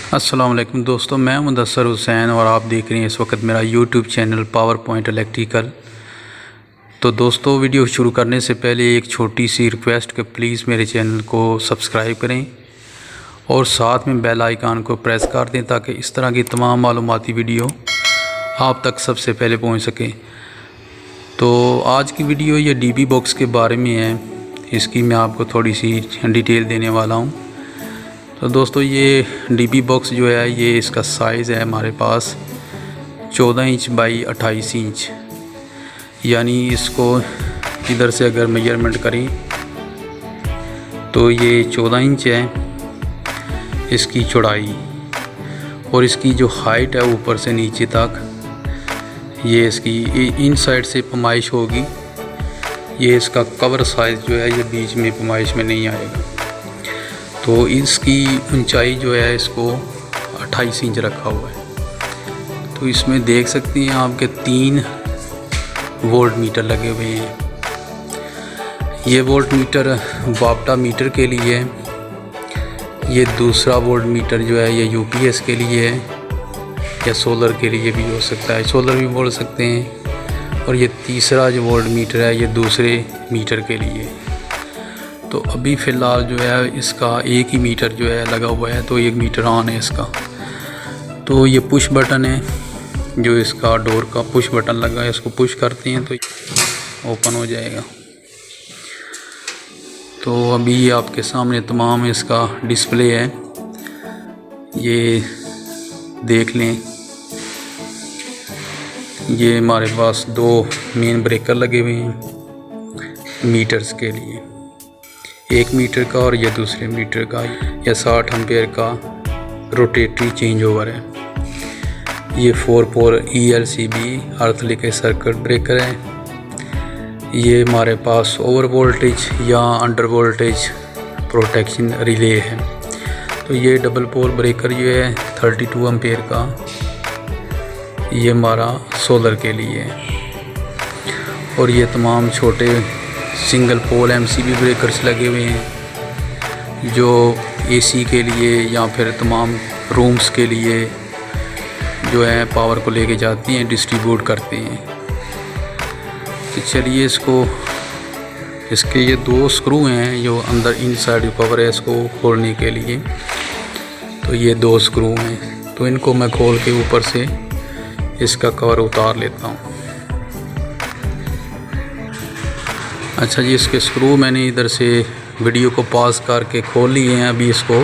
अस्सलाम वालेकुम दोस्तों, मैं मुदस्सर हुसैन और आप देख रहे हैं इस वक्त मेरा YouTube channel power point electrical. तो दोस्तों, वीडियो शुरू करने से पहले एक छोटी सी रिक्वेस्ट कि प्लीज़ मेरे चैनल को सब्सक्राइब करें और साथ में बेल आइकन को प्रेस कर दें ताकि इस तरह की तमाम मालूमाती वीडियो आप तक सबसे पहले पहुंच सकें। तो आज की वीडियो ये डीबी बॉक्स के बारे में है, इसकी मैं आपको थोड़ी सी डिटेल देने वाला हूँ। तो दोस्तों, ये डीबी बॉक्स जो है ये इसका साइज़ है हमारे पास 14 इंच बाई 28 इंच, यानी इसको इधर से अगर मेजरमेंट करें तो ये 14 इंच है इसकी चौड़ाई, और इसकी जो हाइट है ऊपर से नीचे तक ये इसकी इन साइड से पैमाइश होगी। ये इसका कवर साइज़ जो है ये बीच में पैमाइश में नहीं आएगा। तो इसकी ऊंचाई जो है इसको 28 इंच रखा हुआ है। तो इसमें देख सकते हैं आपके 3 वोल्ट मीटर लगे हुए हैं। ये वोल्ट मीटर वाप्टा मीटर के लिए है, ये दूसरा वोल्ट मीटर जो है ये यूपीएस के लिए है, या सोलर के लिए भी हो सकता है, सोलर भी बोल सकते हैं। और ये तीसरा जो वोल्ट मीटर है ये दूसरे मीटर के लिए है। तो अभी फ़िलहाल जो है इसका एक ही मीटर जो है लगा हुआ है, तो 1 मीटर ऑन है इसका। तो ये पुश बटन है, जो इसका डोर का पुश बटन लगा है, इसको पुश करते हैं तो ओपन हो जाएगा। तो अभी आपके सामने तमाम इसका डिस्प्ले है, ये देख लें। ये हमारे पास 2 मेन ब्रेकर लगे हुए हैं मीटर्स के लिए, 1 मीटर का और ये दूसरे मीटर का। यह 60 एम्पेयर का रोटेटरी चेंज ओवर है। ये 4 ELCB अर्थ लिखे सर्किट ब्रेकर है। ये हमारे पास ओवर वोल्टेज या अंडर वोल्टेज प्रोटेक्शन रिले है। तो ये डबल पोल ब्रेकर ये है 32 एम्पेयर का, ये हमारा सोलर के लिए है। और ये तमाम छोटे सिंगल पोल MCB ब्रेकर्स लगे हुए हैं, जो AC के लिए या फिर तमाम रूम्स के लिए जो है पावर को लेके जाती हैं, डिस्ट्रीब्यूट करते हैं। तो चलिए इसके ये 2 स्क्रू हैं जो अंदर इनसाइड कवर है इसको खोलने के लिए। तो ये 2 स्क्रू हैं, तो इनको मैं खोल के ऊपर से इसका कवर उतार लेता हूँ। अच्छा जी, इसके स्क्रू मैंने इधर से वीडियो को पॉज करके खोल लिए हैं। अभी इसको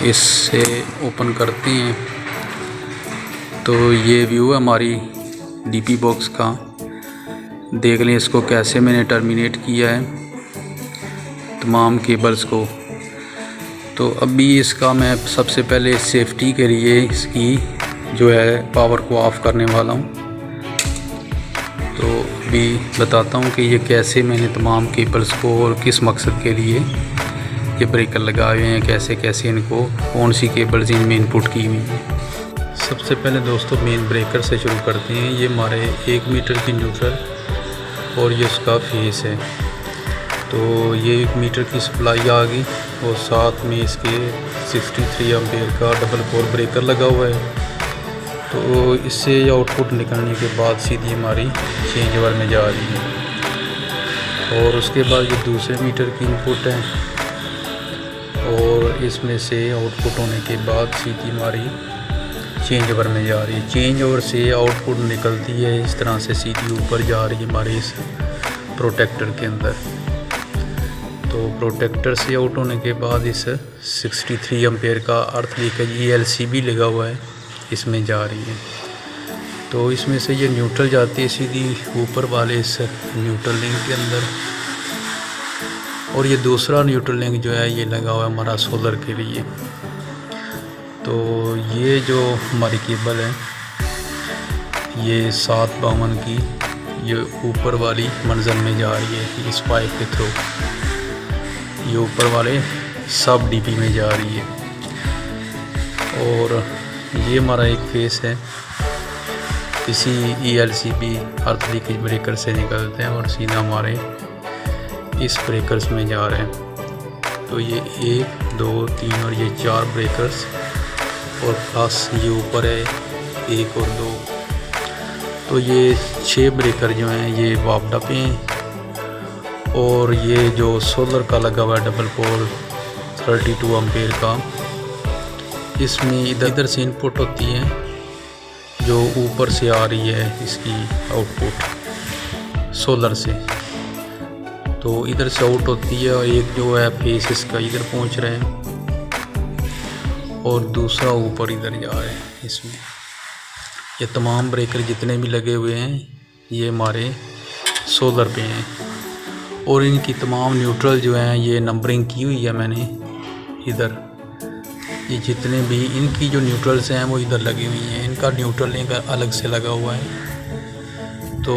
इससे ओपन करते हैं। तो ये व्यू है हमारी डीपी बॉक्स का, देख लें इसको कैसे मैंने टर्मिनेट किया है तमाम केबल्स को। तो अभी इसका मैं सबसे पहले सेफ्टी के लिए इसकी जो है पावर को ऑफ़ करने वाला हूँ। तो अभी बताता हूँ कि ये कैसे मैंने तमाम केबल्स को और किस मकसद के लिए ये ब्रेकर लगाए हुए हैं, कैसे कैसे इनको कौन सी केबल्स इनमें इनपुट की हुई हैं। सबसे पहले दोस्तों मेन ब्रेकर से शुरू करते हैं। ये हमारे 1 मीटर की न्यूट्रल और ये उसका फेस है। तो ये 1 मीटर की सप्लाई आ गई और साथ में इसके 63 एम्पेयर का डबल पोल ब्रेकर लगा हुआ है। तो इससे आउटपुट निकलने के बाद सीधी हमारी चेंज ओवर में जा रही है। और उसके बाद ये दूसरे मीटर की इनपुट है, और इसमें से आउटपुट होने के बाद सीधी हमारी चेंज ओवर में जा रही है। चेंज ओवर से आउटपुट निकलती है इस तरह से सीधी ऊपर जा रही है हमारे इस प्रोटेक्टर के अंदर। तो प्रोटेक्टर से आउट होने के बाद इस 63 एम्पेयर का अर्थ लीकेज ELCB लगा हुआ है, इसमें जा रही है। तो इसमें से ये न्यूट्रल जाती है सीधी ऊपर वाले इस न्यूट्रल लिंक के अंदर, और ये दूसरा न्यूट्रल लिंक जो है ये लगा हुआ है हमारा सोलर के लिए। तो ये जो हमारी केबल है ये 752 की ये ऊपर वाली मंजिल में जा रही है इस पाइप के थ्रू, ये ऊपर वाले सब DP में जा रही है। और ये हमारा एक फेस है, इसी ELCB अर्थ लीकेज ब्रेकर से निकलते हैं और सीधा हमारे इस ब्रेकर्स में जा रहे हैं। तो ये 1, 2, 3 और ये 4 ब्रेकर्स और प्लस ये ऊपर है 1 और 2। तो ये 6 ब्रेकर जो हैं ये वापडा पे हैं। और ये जो सोलर का लगा हुआ है डबल पोल 32 एम्पेयर का, इसमें इधर से इनपुट होती है जो ऊपर से आ रही है इसकी आउटपुट सोलर से, तो इधर से आउट होती है। और एक जो है फेस इसका इधर पहुंच रहा है और दूसरा ऊपर इधर जा रहा है। इसमें ये तमाम ब्रेकर जितने भी लगे हुए हैं ये हमारे सोलर पे हैं और इनकी तमाम न्यूट्रल जो हैं ये नंबरिंग की हुई है मैंने। इधर ये जितने भी इनकी जो न्यूट्रल्स हैं वो इधर लगी हुई हैं, इनका न्यूट्रल लिंक अलग से लगा हुआ है। तो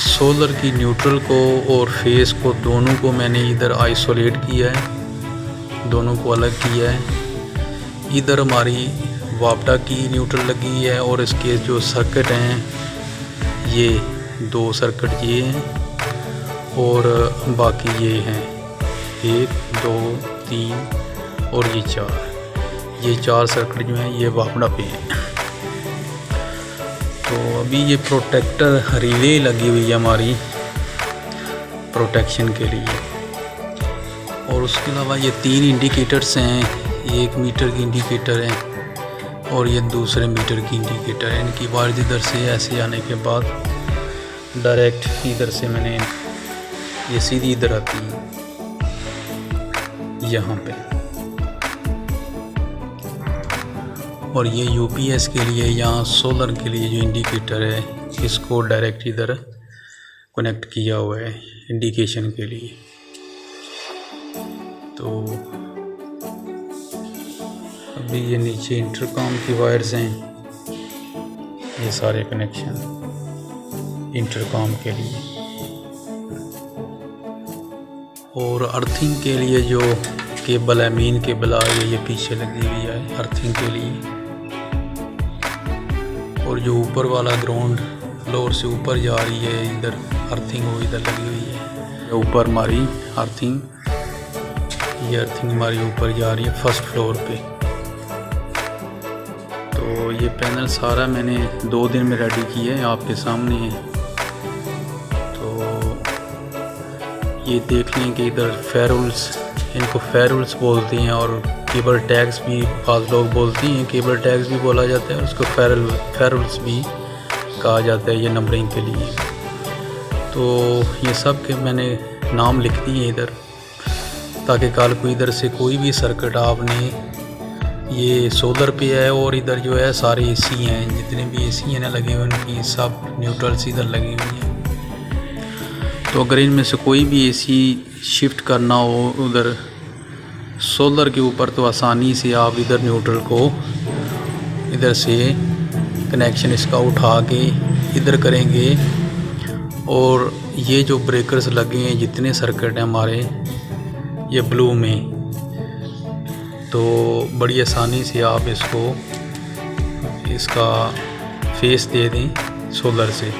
सोलर की न्यूट्रल को और फेस को दोनों को मैंने इधर आइसोलेट किया है, दोनों को अलग किया है। इधर हमारी वापडा की न्यूट्रल लगी है और इसके जो सर्किट हैं ये 2 सर्किट ये हैं और बाकी ये हैं 1, 2, 3 और ये 4। ये 4 सर्किट जो हैं ये वापडा पे हैं। तो अभी ये प्रोटेक्टर रिले लगी हुई है हमारी प्रोटेक्शन के लिए। और उसके अलावा ये 3 इंडिकेटर्स हैं, 1 मीटर की इंडिकेटर है और ये दूसरे मीटर की इंडिकेटर है। इनकी वायर इधर से ऐसे आने के बाद डायरेक्ट इधर से मैंने ये सीधी इधर आती है यहाँ पे। और ये यूपीएस के लिए यहाँ सोलर के लिए जो इंडिकेटर है इसको डायरेक्ट इधर कनेक्ट किया हुआ है इंडिकेशन के लिए। तो अभी ये नीचे इंटरकॉम की वायर्स हैं, ये सारे कनेक्शन इंटरकॉम के लिए। और अर्थिंग के लिए जो केबल है मेन केबल आ रही है ये पीछे लगी हुई है अर्थिंग के लिए। और जो ऊपर वाला ग्राउंड फ्लोर से ऊपर जा रही है इधर अर्थिंग वो इधर लगी हुई है। ऊपर हमारी अर्थिंग, ये अर्थिंग हमारी ऊपर जा रही है फर्स्ट फ्लोर पे। तो ये पैनल सारा मैंने 2 दिन में रेडी किया है, आपके सामने है। तो ये देख लें कि इधर फेरुल्स, इनको फेरुल्स बोलते हैं और केबल टैग्स भी बाज़ लोग बोलते हैं, केबल टैग्स भी बोला जाता है, उसको फेरुल्स भी कहा जाता है ये नंबरिंग के लिए। तो ये सब के मैंने नाम लिख दिए इधर, ताकि कल को इधर से कोई भी सर्किट आपने, ये सोलर पे है और इधर जो है सारे एसी हैं, जितने भी एसी हैं ना लगे हुए उनकी सब न्यूट्रल्स इधर लगी हुई हैं। तो अगर इनमें से कोई भी एसी शिफ्ट करना हो उधर सोलर के ऊपर तो आसानी से आप इधर न्यूट्रल को इधर से कनेक्शन इसका उठा के इधर करेंगे। और ये जो ब्रेकर्स लगे हैं जितने सर्किट हैं हमारे ये ब्लू में, तो बड़ी आसानी से आप इसका फेस दे दें सोलर से,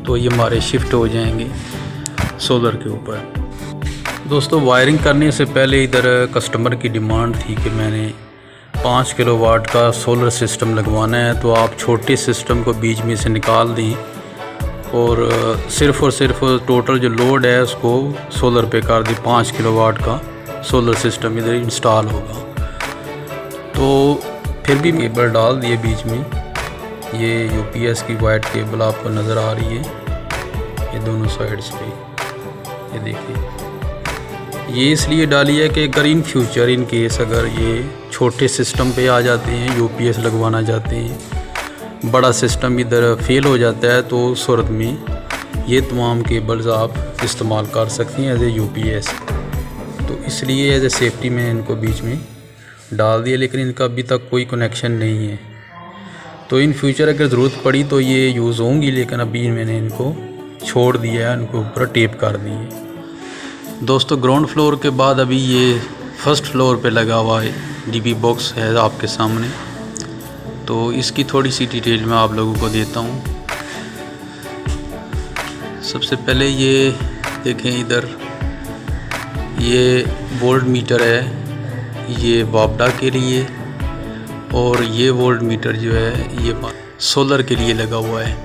तो ये हमारे शिफ्ट हो जाएंगे सोलर के ऊपर। दोस्तों वायरिंग करने से पहले इधर कस्टमर की डिमांड थी कि मैंने 5 किलोवाट का सोलर सिस्टम लगवाना है, तो आप छोटे सिस्टम को बीच में से निकाल दें और सिर्फ टोटल जो लोड है उसको सोलर पे कर दें। 5 किलोवाट का सोलर सिस्टम इधर इंस्टॉल होगा। तो फिर भी केबल डाल दिए बीच में, ये यूपीएस की वाइट केबल आपको नज़र आ रही है ये दोनों साइड्स पे, ये देखिए। ये इसलिए डाली है कि अगर इन फ्यूचर इन केस अगर ये छोटे सिस्टम पे आ जाते हैं, यूपीएस लगवाना चाहते हैं, बड़ा सिस्टम इधर फेल हो जाता है, तो उस सूरत में ये तमाम केबल्स आप इस्तेमाल कर सकते हैं एज ए यूपीएस। तो इसलिए एज ए सेफ्टी में इनको बीच में डाल दिया, लेकिन इनका अभी तक कोई कनेक्शन नहीं है। तो इन फ्यूचर अगर ज़रूरत पड़ी तो ये यूज़ होंगी, लेकिन अभी मैंने इनको छोड़ दिया है, इनको ऊपर टेप कर दी है। दोस्तों ग्राउंड फ्लोर के बाद अभी ये फर्स्ट फ्लोर पे लगा हुआ है डीबी बॉक्स है आपके सामने, तो इसकी थोड़ी सी डिटेल मैं आप लोगों को देता हूँ। सबसे पहले ये देखें, इधर ये वोल्ट मीटर है, ये वापडा के लिए, और ये वोल्ट मीटर जो है ये सोलर के लिए लगा हुआ है।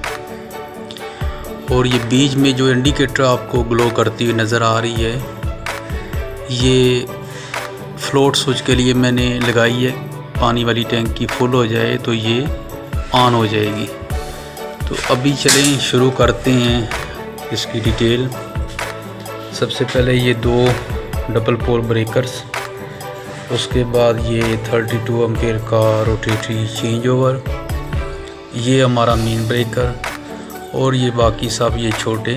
और ये बीच में जो इंडिकेटर आपको ग्लो करती हुई नज़र आ रही है, ये फ्लोट स्विच के लिए मैंने लगाई है। पानी वाली टैंकी फुल हो जाए तो ये ऑन हो जाएगी। तो अभी चलें शुरू करते हैं इसकी डिटेल। सबसे पहले ये 2 डबल पोल ब्रेकर्स, उसके बाद ये 32 एम्पेयर का रोटेटरी चेंज ओवर, ये हमारा मेन ब्रेकर, और ये बाकी सब ये छोटे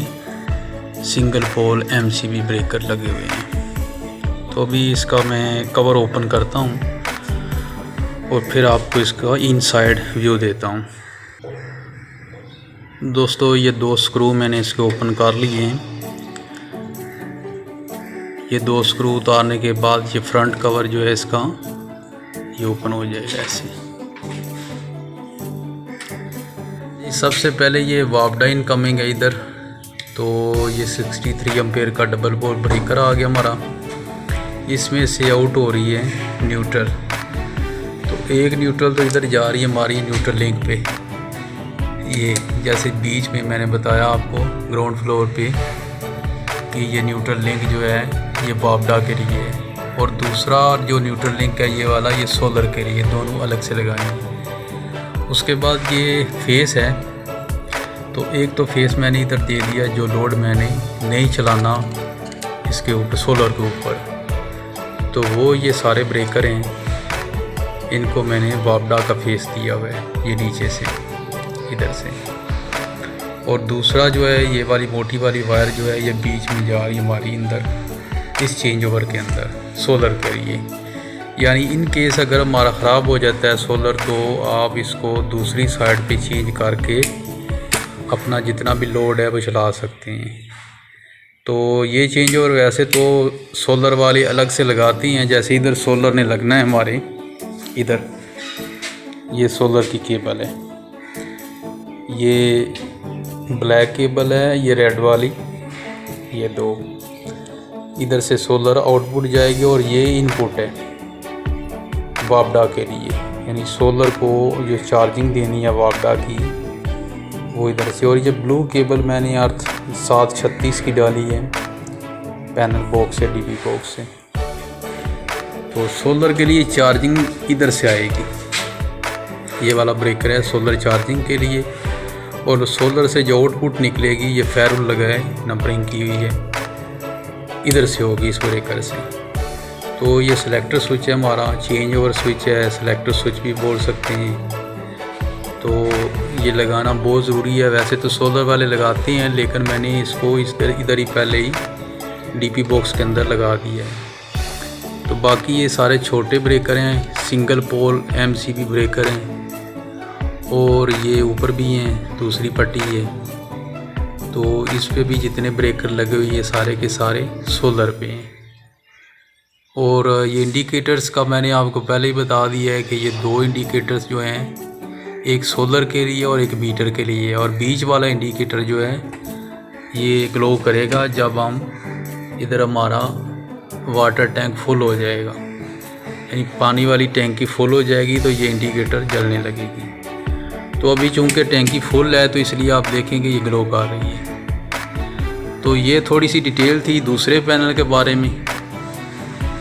सिंगल पोल MCB ब्रेकर लगे हुए हैं। तो अभी इसका मैं कवर ओपन करता हूँ और फिर आपको इसका इनसाइड व्यू देता हूँ। दोस्तों ये 2 स्क्रू मैंने इसके ओपन कर लिए हैं। ये 2 स्क्रू उतारने के बाद ये फ्रंट कवर जो है इसका ये ओपन हो जाएगा ऐसे। सबसे पहले ये वापडा इनकमिंग है इधर, तो ये 63 एम्पेयर का डबल पोल ब्रेकर आ गया हमारा। इसमें से आउट हो रही है न्यूट्रल, तो एक न्यूट्रल तो इधर जा रही है हमारी न्यूट्रल लिंक पे। ये जैसे बीच में मैंने बताया आपको ग्राउंड फ्लोर पे कि ये न्यूट्रल लिंक जो है ये वापडा के लिए है, और दूसरा जो न्यूट्रल लिंक है ये वाला ये सोलर के लिए, दोनों अलग से लगाएंगे। उसके बाद ये फेस है, तो एक तो फेस मैंने इधर दे दिया जो लोड मैंने नहीं चलाना इसके ऊपर सोलर के ऊपर, तो वो ये सारे ब्रेकर हैं, इनको मैंने वापडा का फेस दिया हुआ है ये नीचे से इधर से। और दूसरा जो है ये वाली मोटी वाली वायर जो है ये बीच में जा रही है हमारी अंदर इस चेंज ओवर के अंदर सोलर के लिए। यानी इन केस अगर हमारा ख़राब हो जाता है सोलर, तो आप इसको दूसरी साइड पे चेंज करके अपना जितना भी लोड है वो चला सकते हैं। तो ये चेंज ओवर वैसे तो सोलर वाले अलग से लगाती हैं, जैसे इधर सोलर ने लगना है हमारे इधर, ये सोलर की केबल है, ये ब्लैक केबल है, ये रेड वाली, ये 2 इधर से सोलर आउटपुट जाएगी, और ये इनपुट है वापडा के लिए, यानी सोलर को जो चार्जिंग देनी है वापडा की वो इधर से। और ये ब्लू केबल मैंने अर्थ 736 की डाली है पैनल बॉक्स से, DB बॉक्स से। तो सोलर के लिए चार्जिंग इधर से आएगी, ये वाला ब्रेकर है सोलर चार्जिंग के लिए, और सोलर से जो आउटपुट निकलेगी ये फेरुल लगा है, नंबरिंग की हुई है, इधर से होगी इस ब्रेकर से। तो ये सिलेक्टर स्विच है हमारा, चेंज ओवर स्विच है, सिलेक्टर स्विच भी बोल सकते हैं। तो ये लगाना बहुत ज़रूरी है। वैसे तो सोलर वाले लगाते हैं, लेकिन मैंने इसको इधर ही पहले ही DP बॉक्स के अंदर लगा दिया है। तो बाकी ये सारे छोटे ब्रेकर हैं, सिंगल पोल MCB ब्रेकर हैं, और ये ऊपर भी हैं, दूसरी पट्टी है। तो इस पे भी जितने ब्रेकर लगे हुए ये सारे के सारे सोलर पे हैं। और ये इंडिकेटर्स का मैंने आपको पहले ही बता दिया है कि ये 2 इंडिकेटर्स जो हैं, एक सोलर के लिए और एक मीटर के लिए, और बीच वाला इंडिकेटर जो है ये ग्लो करेगा जब हम इधर हमारा वाटर टैंक फुल हो जाएगा, यानी पानी वाली टैंकी फुल हो जाएगी तो ये इंडिकेटर जलने लगेगी। तो अभी चूँकि टैंकी फुल है तो इसलिए आप देखेंगे ये ग्लो कर रही है। तो ये थोड़ी सी डिटेल थी दूसरे पैनल के बारे में।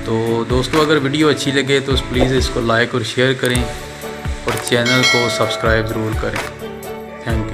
तो दोस्तों अगर वीडियो अच्छी लगे तो प्लीज़ इसको लाइक और शेयर करें, और चैनल को सब्सक्राइब ज़रूर करें। Thank you.